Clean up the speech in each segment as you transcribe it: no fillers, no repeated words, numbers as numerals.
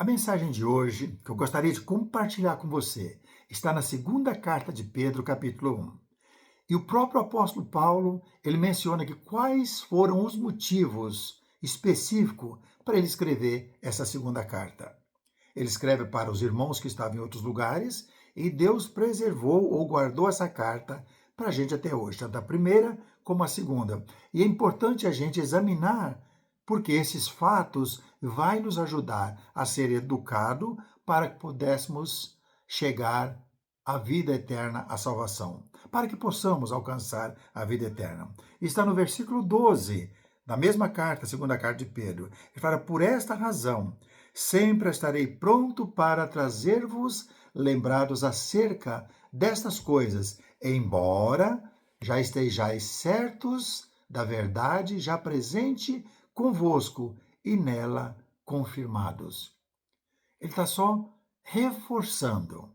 A mensagem de hoje, que eu gostaria de compartilhar com você, está na segunda carta de Pedro, capítulo 1. E o próprio apóstolo Paulo, ele menciona que quais foram os motivos específicos para ele escrever essa segunda carta. Ele escreve para os irmãos que estavam em outros lugares e Deus preservou ou guardou essa carta para a gente até hoje, tanto a primeira como a segunda. E é importante a gente examinar, porque esses fatos vai nos ajudar a ser educado para que pudéssemos chegar à vida eterna, à salvação, para que possamos alcançar a vida eterna. Está no versículo 12 da mesma carta, segunda carta de Pedro. Ele fala: por esta razão, sempre estarei pronto para trazer-vos lembrados acerca destas coisas, embora já estejais certos da verdade já presente convosco e nela confirmados. Ele está só reforçando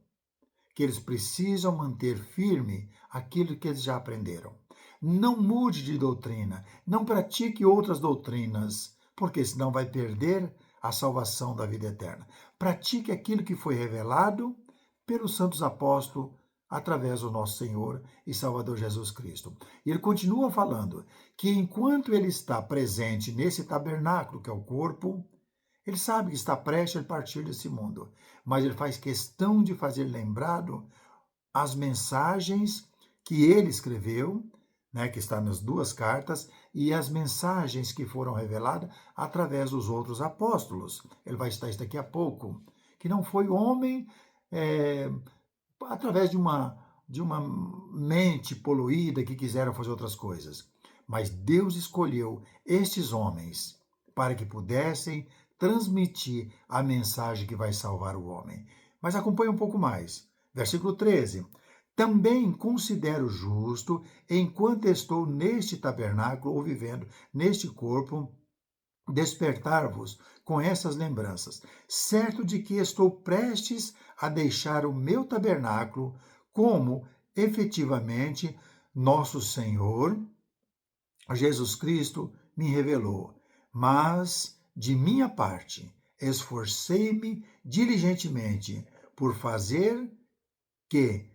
que eles precisam manter firme aquilo que eles já aprenderam. Não mude de doutrina, não pratique outras doutrinas, porque senão vai perder a salvação da vida eterna. Pratique aquilo que foi revelado pelos santos apóstolos através do nosso Senhor e Salvador Jesus Cristo. E ele continua falando que enquanto ele está presente nesse tabernáculo, que é o corpo, ele sabe que está prestes a partir desse mundo, mas ele faz questão de fazer lembrado as mensagens que ele escreveu, né, que está nas duas cartas, e as mensagens que foram reveladas através dos outros apóstolos. Ele vai estar isso daqui a pouco, que não foi homem através de uma mente poluída que quiseram fazer outras coisas, mas Deus escolheu estes homens para que pudessem transmitir a mensagem que vai salvar o homem. Mas acompanhe um pouco mais. Versículo 13. Também considero justo, enquanto estou neste tabernáculo ou vivendo neste corpo, despertar-vos com essas lembranças, certo de que estou prestes a deixar o meu tabernáculo, como efetivamente nosso Senhor Jesus Cristo me revelou. Mas, de minha parte, esforcei-me diligentemente por fazer que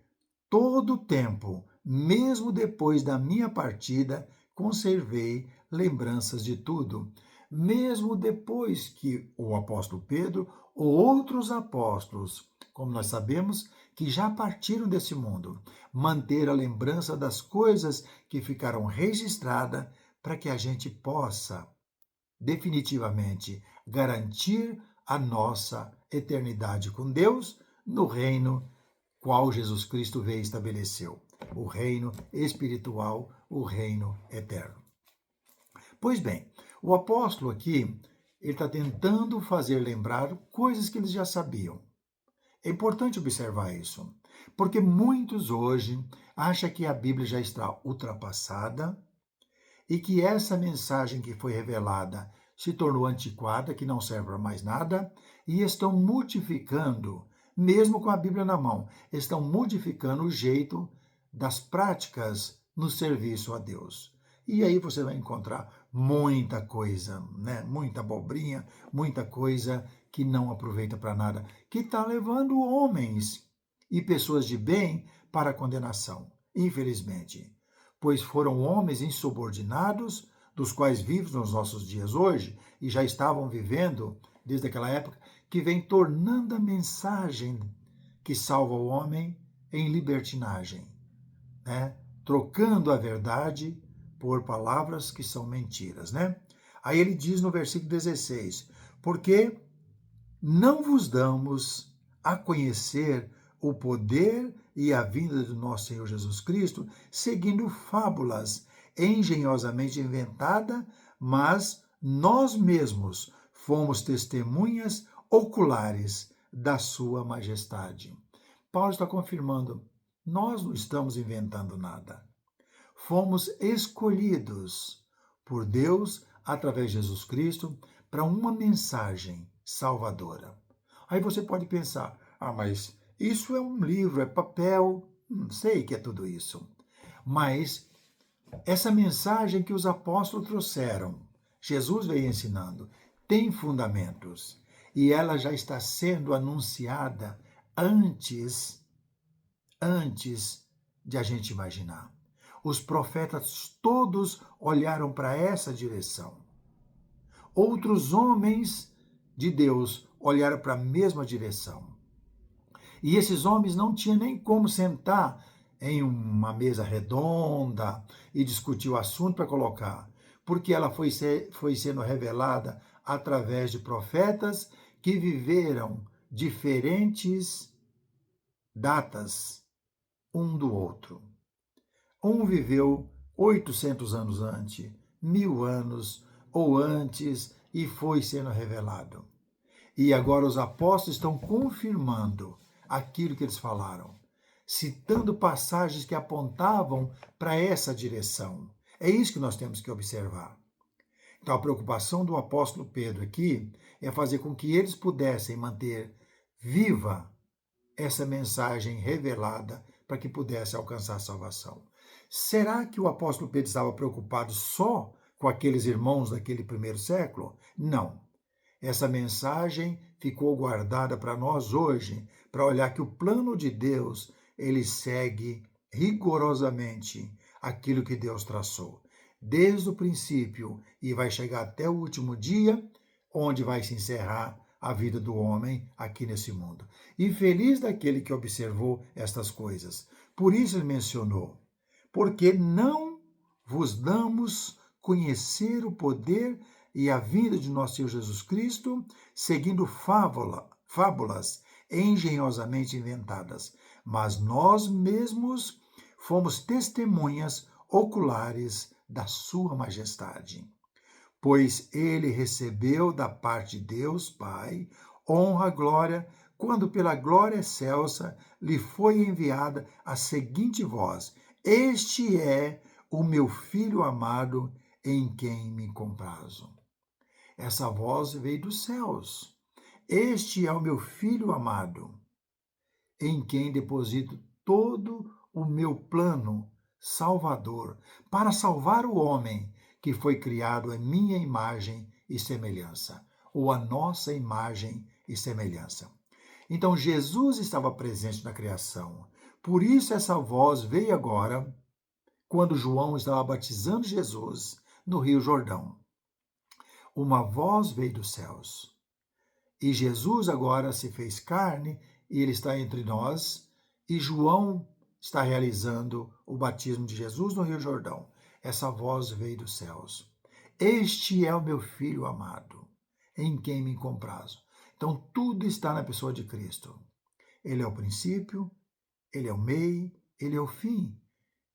todo o tempo, mesmo depois da minha partida, conservei lembranças de tudo. Mesmo depois que o apóstolo Pedro ou outros apóstolos, como nós sabemos, que já partiram desse mundo, manter a lembrança das coisas que ficaram registradas para que a gente possa definitivamente garantir a nossa eternidade com Deus no reino qual Jesus Cristo veio e estabeleceu, o reino espiritual, o reino eterno. Pois bem, o apóstolo aqui, ele está tentando fazer lembrar coisas que eles já sabiam. É importante observar isso, porque muitos hoje acham que a Bíblia já está ultrapassada e que essa mensagem que foi revelada se tornou antiquada, que não serve para mais nada, e estão modificando, mesmo com a Bíblia na mão, estão modificando o jeito das práticas no serviço a Deus. E aí você vai encontrar muita coisa, né? Muita abobrinha, muita coisa que não aproveita para nada, que está levando homens e pessoas de bem para a condenação, infelizmente. Pois foram homens insubordinados, dos quais vivem nos nossos dias hoje, e já estavam vivendo desde aquela época, que vem tornando a mensagem que salva o homem em libertinagem, né? Trocando a verdade por palavras que são mentiras, né? Aí ele diz no versículo 16: porque não vos damos a conhecer o poder e a vinda do nosso Senhor Jesus Cristo, seguindo fábulas engenhosamente inventadas, mas nós mesmos fomos testemunhas oculares da sua majestade. Paulo está confirmando, nós não estamos inventando nada. Fomos escolhidos por Deus, através de Jesus Cristo, para uma mensagem salvadora. Aí você pode pensar, mas isso é um livro, é papel, não sei que é tudo isso. Mas essa mensagem que os apóstolos trouxeram, Jesus veio ensinando, tem fundamentos. e ela já está sendo anunciada antes de a gente imaginar. Os profetas todos olharam para essa direção. Outros homens de Deus olharam para a mesma direção. E esses homens não tinham nem como sentar em uma mesa redonda e discutir o assunto para colocar, porque ela foi sendo revelada através de profetas que viveram diferentes datas um do outro. Um viveu 800 anos antes, 1000 anos ou antes, e foi sendo revelado. E agora os apóstolos estão confirmando aquilo que eles falaram, citando passagens que apontavam para essa direção. É isso que nós temos que observar. Então, a preocupação do apóstolo Pedro aqui é fazer com que eles pudessem manter viva essa mensagem revelada para que pudesse alcançar a salvação. Será que o apóstolo Pedro estava preocupado só com aqueles irmãos daquele primeiro século? Não. Essa mensagem ficou guardada para nós hoje, para olhar que o plano de Deus, ele segue rigorosamente aquilo que Deus traçou, desde o princípio, e vai chegar até o último dia, onde vai se encerrar a vida do homem aqui nesse mundo. E feliz daquele que observou estas coisas. Por isso ele mencionou, porque não vos damos conhecer o poder e a vinda de nosso Senhor Jesus Cristo, seguindo fábulas engenhosamente inventadas, mas nós mesmos fomos testemunhas oculares da sua majestade. Pois ele recebeu da parte de Deus Pai honra e glória, quando pela glória excelsa lhe foi enviada a seguinte voz: Este é o meu Filho amado, em quem me comprazo. Essa voz veio dos céus. Este é o meu Filho amado, em quem deposito todo o meu plano salvador, para salvar o homem que foi criado em minha imagem e semelhança, ou a nossa imagem e semelhança. Então Jesus estava presente na criação. Por isso essa voz veio agora, quando João estava batizando Jesus no Rio Jordão. Uma voz veio dos céus. E Jesus agora se fez carne, e ele está entre nós, e João está realizando o batismo de Jesus no Rio Jordão. Essa voz veio dos céus. Este é o meu Filho amado, em quem me comprazo. Então tudo está na pessoa de Cristo. Ele é o princípio, ele é o meio, ele é o fim.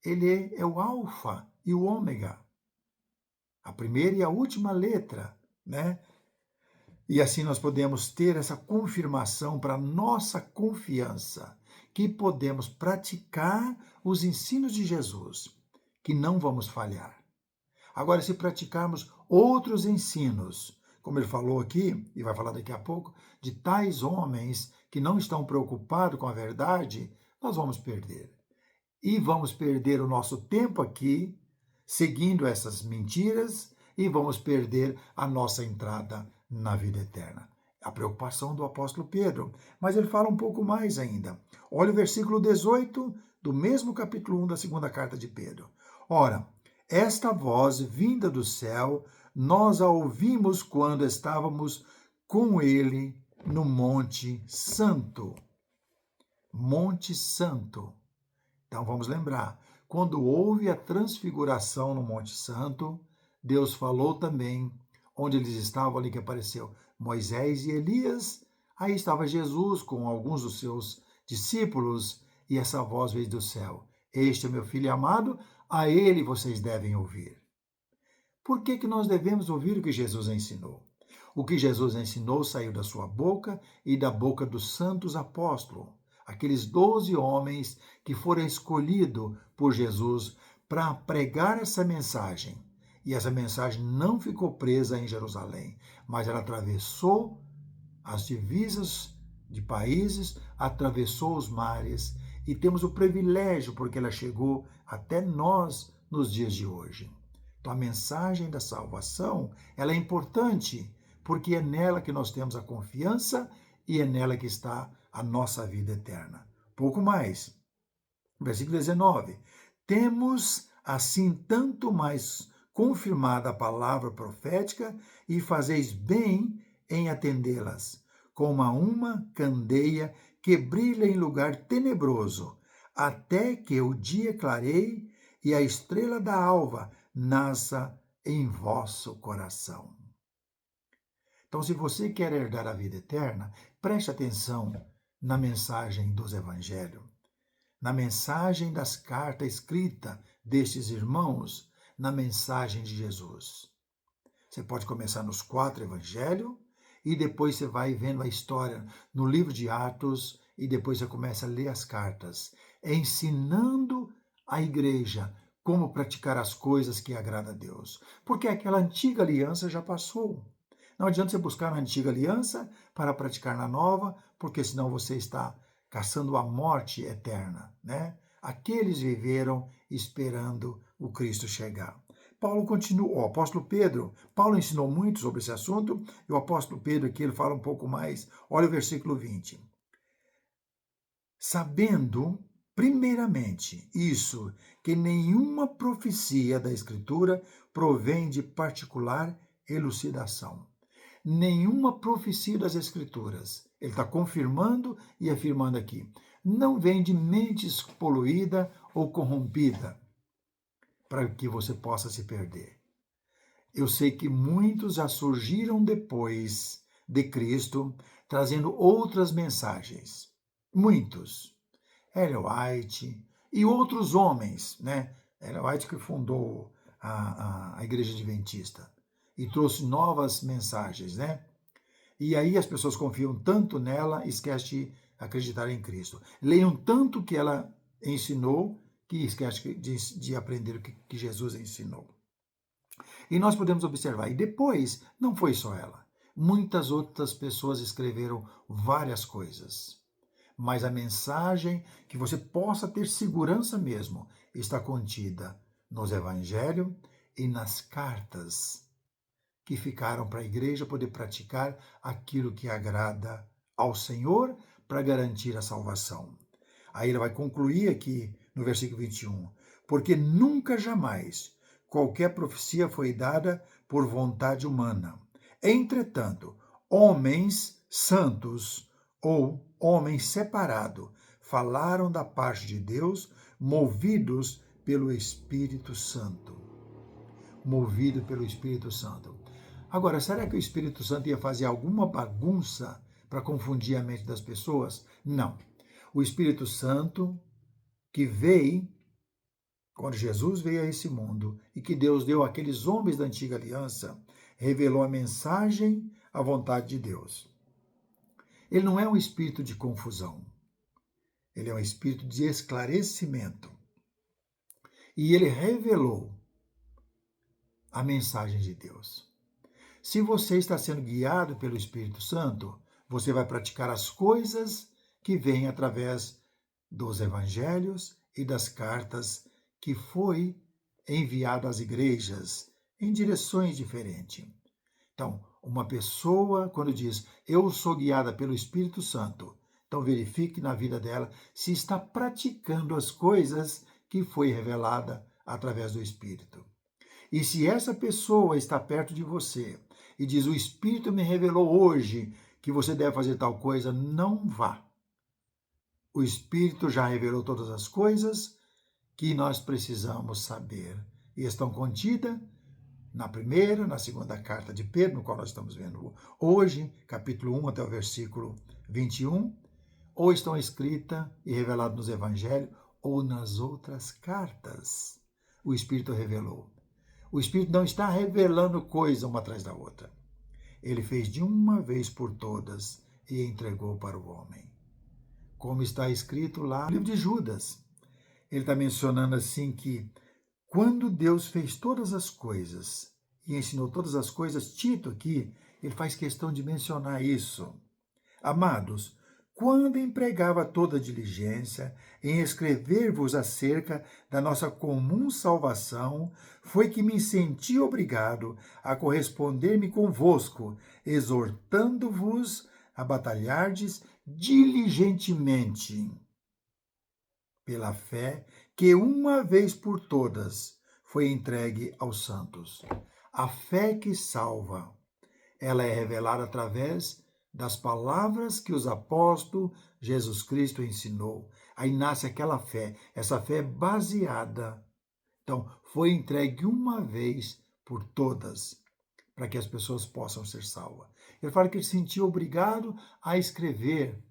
Ele é o alfa e o ômega. A primeira e a última letra, né? E assim nós podemos ter essa confirmação para nossa confiança, que podemos praticar os ensinos de Jesus, que não vamos falhar. Agora, se praticarmos outros ensinos, como ele falou aqui, e vai falar daqui a pouco, de tais homens que não estão preocupados com a verdade, nós vamos perder. E vamos perder o nosso tempo aqui, seguindo essas mentiras, e vamos perder a nossa entrada na vida eterna. A preocupação do apóstolo Pedro. Mas ele fala um pouco mais ainda. Olha o versículo 18 do mesmo capítulo 1 da segunda carta de Pedro. Ora, esta voz vinda do céu, nós a ouvimos quando estávamos com ele no Monte Santo. Monte Santo. Então vamos lembrar, quando houve a transfiguração no Monte Santo, Deus falou também, onde eles estavam ali que apareceu Moisés e Elias, aí estava Jesus com alguns dos seus discípulos, e essa voz veio do céu. Este é meu filho amado, a ele vocês devem ouvir. Por que nós devemos ouvir o que Jesus ensinou? O que Jesus ensinou saiu da sua boca e da boca dos santos apóstolos, aqueles 12 homens que foram escolhidos por Jesus para pregar essa mensagem. E essa mensagem não ficou presa em Jerusalém, mas ela atravessou as divisas de países, atravessou os mares, e temos o privilégio, porque ela chegou até nós nos dias de hoje. Então a mensagem da salvação, ela é importante, porque é nela que nós temos a confiança e é nela que está a nossa vida eterna. Pouco mais. Versículo 19. Temos assim tanto mais confirmada a palavra profética e fazeis bem em atendê-las, como a uma candeia que brilha em lugar tenebroso, até que o dia clareie e a estrela da alva nasça em vosso coração. Então, se você quer herdar a vida eterna, preste atenção na mensagem dos evangelhos, na mensagem das cartas escritas destes irmãos, na mensagem de Jesus. Você pode começar nos 4 evangelhos e depois você vai vendo a história no livro de Atos e depois você começa a ler as cartas, ensinando a igreja como praticar as coisas que agradam a Deus. Porque aquela antiga aliança já passou. Não adianta você buscar na antiga aliança para praticar na nova, porque senão você está caçando a morte eterna, né? Aqueles viveram esperando o Cristo chegar. Paulo continua, o apóstolo Pedro, Paulo ensinou muito sobre esse assunto, e o apóstolo Pedro aqui ele fala um pouco mais. Olha o versículo 20. Sabendo, primeiramente, isso, que nenhuma profecia da Escritura provém de particular elucidação. Nenhuma profecia das Escrituras, ele está confirmando e afirmando aqui, não vem de mentes poluída ou corrompida, para que você possa se perder. Eu sei que muitos já surgiram depois de Cristo, trazendo outras mensagens. Muitos. Ellen White e outros homens, né? Ellen White que fundou a Igreja Adventista e trouxe novas mensagens, né? E aí as pessoas confiam tanto nela e esquecem de acreditar em Cristo. Leiam tanto que ela ensinou que esquecem de aprender o que Jesus ensinou. E nós podemos observar, e depois, não foi só ela. Muitas outras pessoas escreveram várias coisas. Mas a mensagem que você possa ter segurança mesmo está contida nos evangelhos e nas cartas que ficaram para a igreja poder praticar aquilo que agrada ao Senhor para garantir a salvação. Aí ele vai concluir aqui no versículo 21, porque nunca jamais qualquer profecia foi dada por vontade humana. Entretanto, homens santos ou homens separados falaram da parte de Deus, movidos pelo Espírito Santo. Movido pelo Espírito Santo. Agora, será que o Espírito Santo ia fazer alguma bagunça para confundir a mente das pessoas? Não. O Espírito Santo que veio quando Jesus veio a esse mundo e que Deus deu àqueles homens da antiga aliança, revelou a mensagem, a vontade de Deus. Ele não é um espírito de confusão. Ele é um espírito de esclarecimento. E ele revelou a mensagem de Deus. Se você está sendo guiado pelo Espírito Santo, você vai praticar as coisas que vêm através dos evangelhos e das cartas que foi enviado às igrejas em direções diferentes. Então, uma pessoa, quando diz, eu sou guiada pelo Espírito Santo, então verifique na vida dela se está praticando as coisas que foi revelada através do Espírito. E se essa pessoa está perto de você e diz, o Espírito me revelou hoje que você deve fazer tal coisa, não vá. O Espírito já revelou todas as coisas que nós precisamos saber. E estão contidas na primeira, na segunda carta de Pedro, no qual nós estamos vendo hoje, capítulo 1 até o versículo 21, ou estão escritas e reveladas nos evangelhos, ou nas outras cartas. O Espírito revelou. O Espírito não está revelando coisa uma atrás da outra. Ele fez de uma vez por todas e entregou para o homem. Como está escrito lá no livro de Judas. Ele está mencionando assim que quando Deus fez todas as coisas e ensinou todas as coisas, Tito aqui, ele faz questão de mencionar isso. Amados, quando empregava toda diligência em escrever-vos acerca da nossa comum salvação, foi que me senti obrigado a corresponder-me convosco, exortando-vos a batalhardes diligentemente pela fé que uma vez por todas foi entregue aos santos. A fé que salva, ela é revelada através das palavras que os apóstolos Jesus Cristo ensinou. Aí nasce aquela fé, essa fé baseada. Então, foi entregue uma vez por todas, para que as pessoas possam ser salvas. Ele fala que ele se sentiu obrigado a escrever,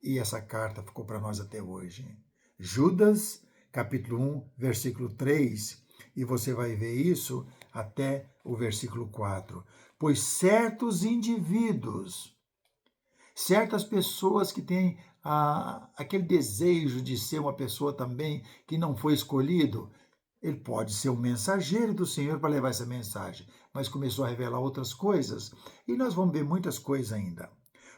e essa carta ficou para nós até hoje. Judas, capítulo 1, versículo 3, e você vai ver isso até o versículo 4. Pois certos indivíduos, certas pessoas que têm aquele desejo de ser uma pessoa também que não foi escolhido, ele pode ser um mensageiro do Senhor para levar essa mensagem, mas começou a revelar outras coisas, e nós vamos ver muitas coisas ainda.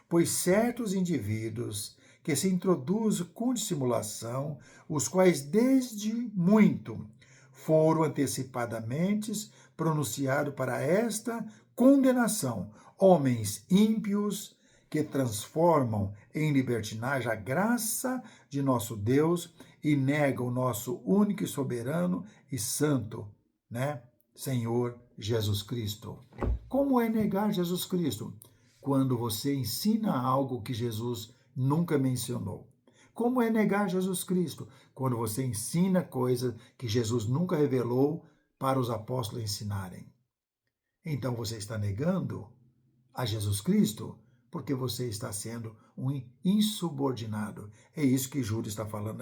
Pois certos indivíduos que se introduzem com dissimulação, os quais desde muito foram antecipadamente pronunciados para esta condenação, homens ímpios que transformam em libertinagem a graça de nosso Deus e negam o nosso único e soberano e santo, Senhor Jesus Cristo. Como é negar Jesus Cristo? Quando você ensina algo que Jesus nunca mencionou. Como é negar Jesus Cristo? Quando você ensina coisas que Jesus nunca revelou para os apóstolos ensinarem. Então você está negando a Jesus Cristo porque você está sendo um insubordinado. É isso que Judas está falando aqui.